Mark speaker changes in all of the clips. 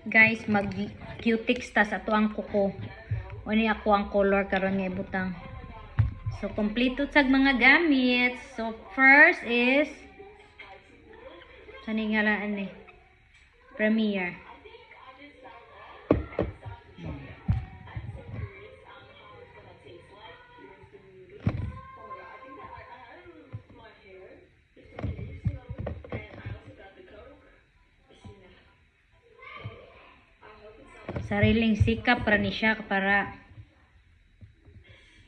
Speaker 1: Guys, mag cutix ta sa tuang kuko. Oni ako ang color karon nga ibutang. So kompleto tag mga gamit. So first is sani ngalaan ni Premier. Sariling sikap ra ni siya para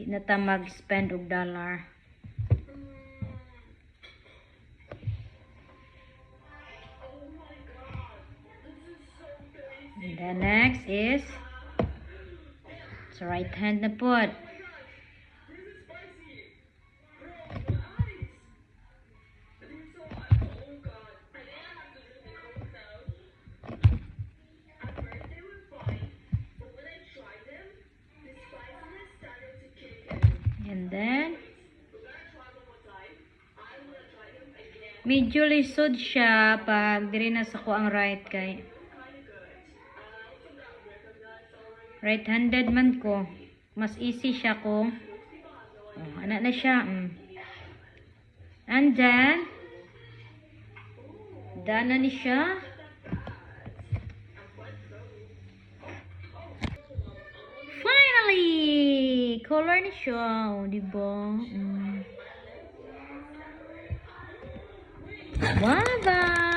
Speaker 1: hindi na ta mag-spend og dollar. And the next is sa right hand na pod. And then medyo lisod siya pag diri na sa ko ang right kay right-handed man ko. Mas easy siya kung ana na siya. And then dana ni siya. Finally, color ni siya, di ba? Bye-bye.